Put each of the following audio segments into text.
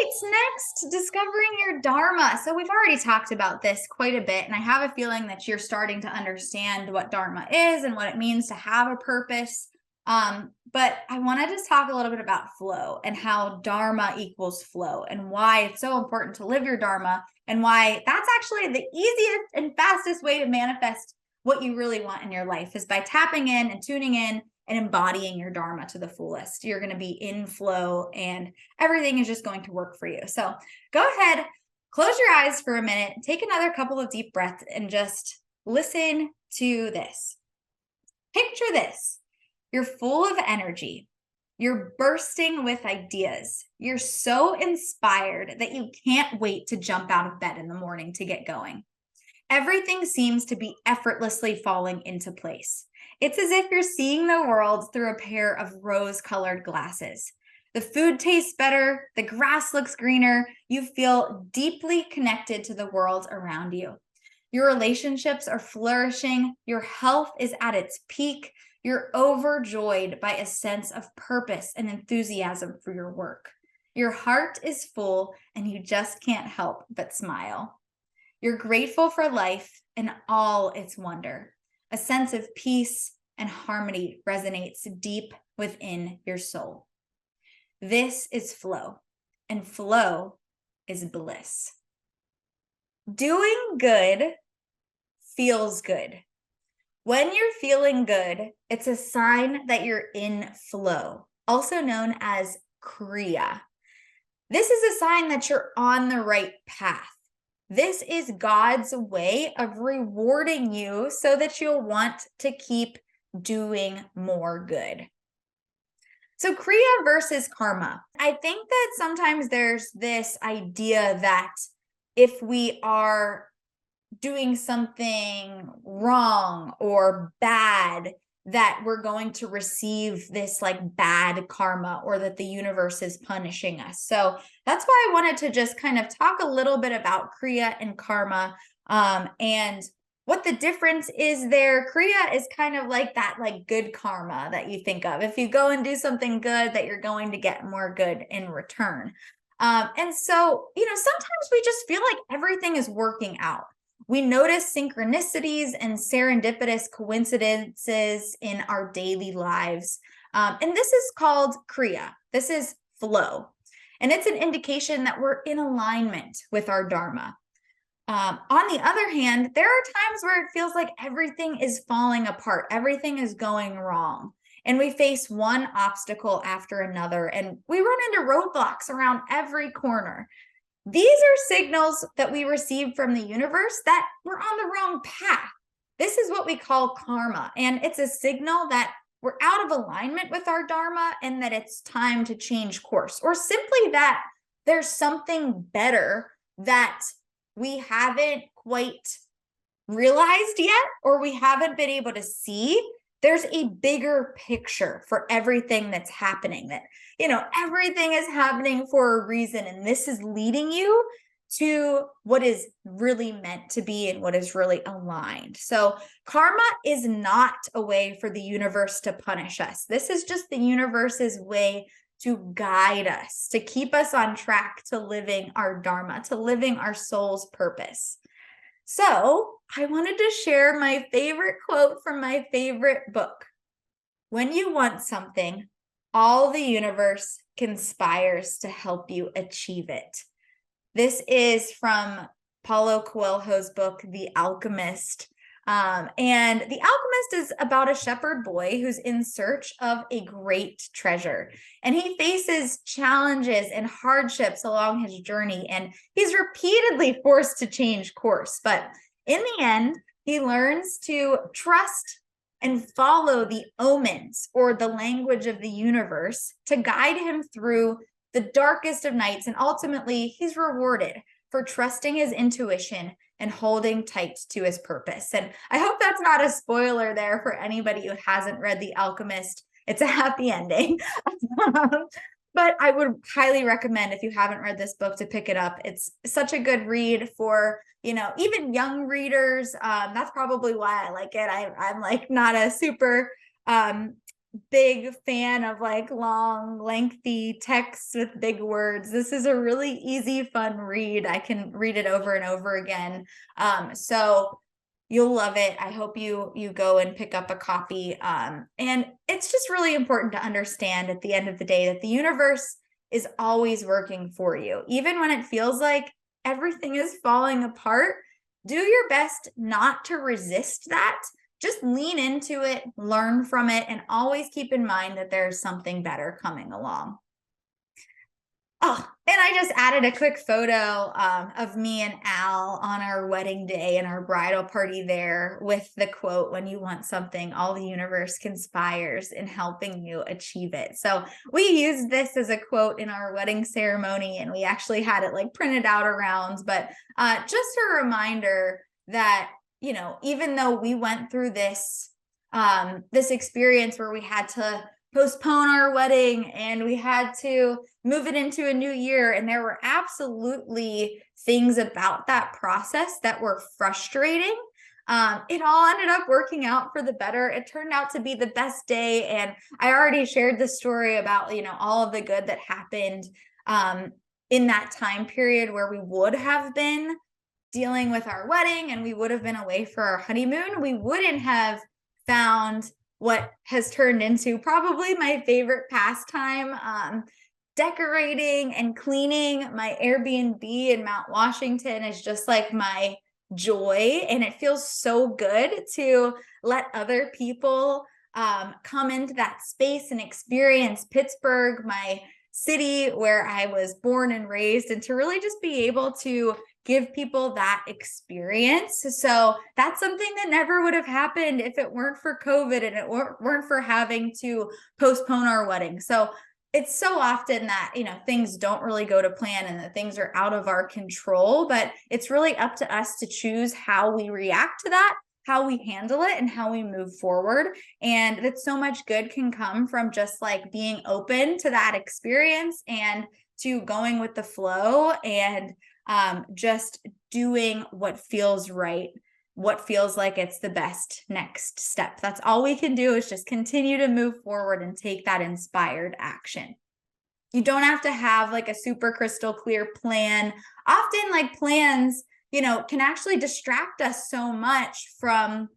Next, discovering your Dharma. So we've already talked about this quite a bit, and I have a feeling that you're starting to understand what Dharma is and what it means to have a purpose. But I wanted to talk a little bit about flow and how Dharma equals flow and why it's so important to live your Dharma and why that's actually the easiest and fastest way to manifest what you really want in your life is by tapping in and tuning in and embodying your Dharma to the fullest. You're going to be in flow and everything is just going to work for you. So go ahead, close your eyes for a minute, take another couple of deep breaths and just listen to this. Picture this. You're full of energy. You're bursting with ideas. You're so inspired that you can't wait to jump out of bed in the morning to get going. Everything seems to be effortlessly falling into place. It's as if you're seeing the world through a pair of rose-colored glasses. The food tastes better, the grass looks greener, you feel deeply connected to the world around you. Your relationships are flourishing, your health is at its peak, you're overjoyed by a sense of purpose and enthusiasm for your work. Your heart is full and you just can't help but smile. You're grateful for life and all its wonder. A sense of peace and harmony resonates deep within your soul. This is flow, and flow is bliss. Doing good feels good. When you're feeling good, it's a sign that you're in flow, also known as Kriya. This is a sign that you're on the right path. This is God's way of rewarding you so that you'll want to keep doing more good. So Kriya versus karma. I think that sometimes there's this idea that if we are doing something wrong or bad, that we're going to receive this like bad karma or that the universe is punishing us. So that's why I wanted to just kind of talk a little bit about Kriya and karma and what the difference is there. Kriya is kind of like that like good karma that you think of. If you go and do something good, that you're going to get more good in return. And so, sometimes we just feel like everything is working out. We notice synchronicities and serendipitous coincidences in our daily lives. And this is called Kriya. This is flow. And it's an indication that we're in alignment with our Dharma. On the other hand, there are times where it feels like everything is falling apart. Everything is going wrong. And we face one obstacle after another. And we run into roadblocks around every corner. These are signals that we receive from the universe that we're on the wrong path. This is what we call karma. And it's a signal that we're out of alignment with our Dharma and that it's time to change course, or simply that there's something better that we haven't quite realized yet, or we haven't been able to see. There's a bigger picture for everything that's happening, that, everything is happening for a reason. And this is leading you to what is really meant to be and what is really aligned. So karma is not a way for the universe to punish us. This is just the universe's way to guide us, to keep us on track to living our Dharma, to living our soul's purpose. So I wanted to share my favorite quote from my favorite book. When you want something, all the universe conspires to help you achieve it. This is from Paulo Coelho's book, The Alchemist. And The Alchemist is about a shepherd boy who's in search of a great treasure. And he faces challenges and hardships along his journey. And he's repeatedly forced to change course. But in the end, he learns to trust and follow the omens, or the language of the universe, to guide him through the darkest of nights. And ultimately, he's rewarded for trusting his intuition and holding tight to his purpose. And I hope that's not a spoiler there for anybody who hasn't read The Alchemist. It's a happy ending. But I would highly recommend, if you haven't read this book, to pick it up. It's such a good read for, even young readers. That's probably why I like it. I'm like not a super big fan of like long, lengthy texts with big words. This is a really easy, fun read. I can read it over and over again. So you'll love it. I hope you go and pick up a copy. And it's just really important to understand at the end of the day that the universe is always working for you. Even when it feels like everything is falling apart, do your best not to resist that. Just lean into it, learn from it, and always keep in mind that there's something better coming along. Oh, and I just added a quick photo of me and Al on our wedding day and our bridal party there with the quote, "When you want something, all the universe conspires in helping you achieve it." So we used this as a quote in our wedding ceremony, and we actually had it like printed out around. But just a reminder that, you know, even though we went through this this experience where we had to postpone our wedding and we had to move it into a new year, and there were absolutely things about that process that were frustrating, it all ended up working out for the better. It turned out to be the best day, and I already shared the story about, you know, all of the good that happened in that time period where we would have been dealing with our wedding and we would have been away for our honeymoon. We wouldn't have found what has turned into probably my favorite pastime. Decorating and cleaning my Airbnb in Mount Washington is just like my joy, and it feels so good to let other people come into that space and experience Pittsburgh, my city where I was born and raised, and to really just be able to give people that experience. So that's something that never would have happened if it weren't for COVID and it weren't for having to postpone our wedding. So it's so often that, you know, things don't really go to plan and that things are out of our control, but it's really up to us to choose how we react to that, how we handle it, and how we move forward. And that so much good can come from just like being open to that experience and to going with the flow and just doing what feels right, what feels like it's the best next step. That's all we can do, is just continue to move forward and take that inspired action. You don't have to have like a super crystal clear plan. Often like plans, you know, can actually distract us so much from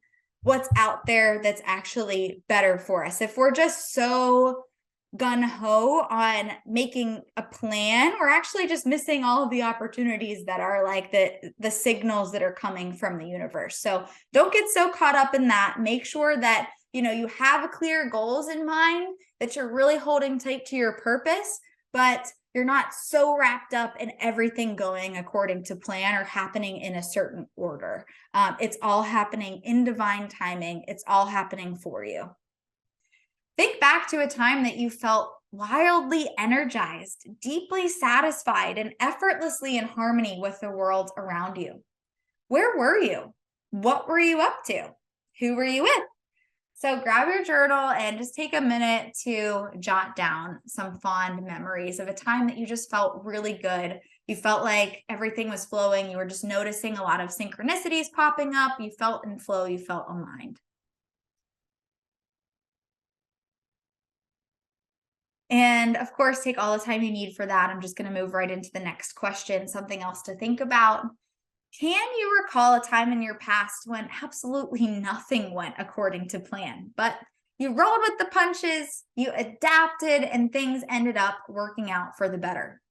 what's out there that's actually better for us. If we're just so gung-ho on making a plan, we're actually just missing all of the opportunities that are like the signals that are coming from the universe. So don't get so caught up in that. Make sure that, you know, you have clear goals in mind, that you're really holding tight to your purpose, but you're not so wrapped up in everything going according to plan or happening in a certain order. It's all happening in divine timing. It's all happening for you. Think back to a time that you felt wildly energized, deeply satisfied, and effortlessly in harmony with the world around you. Where were you? What were you up to? Who were you with? So grab your journal and just take a minute to jot down some fond memories of a time that you just felt really good. You felt like everything was flowing. You were just noticing a lot of synchronicities popping up. You felt in flow. You felt aligned. And of course, take all the time you need for that. I'm just going to move right into the next question, something else to think about. Can you recall a time in your past when absolutely nothing went according to plan, but you rolled with the punches, you adapted, and things ended up working out for the better?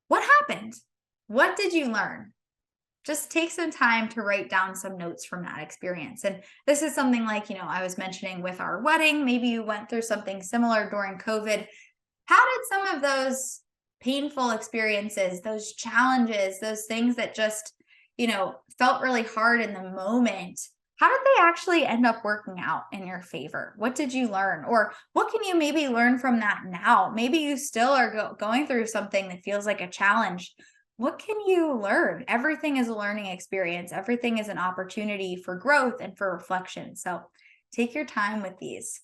What happened? What did you learn? Just take some time to write down some notes from that experience. And this is something like, you know, I was mentioning with our wedding, maybe you went through something similar during COVID. How did some of those painful experiences, those challenges, those things that just, you know, felt really hard in the moment, how did they actually end up working out in your favor? What did you learn? Or what can you maybe learn from that now? Maybe you still are going through something that feels like a challenge. What can you learn? Everything is a learning experience. Everything is an opportunity for growth and for reflection. So take your time with these.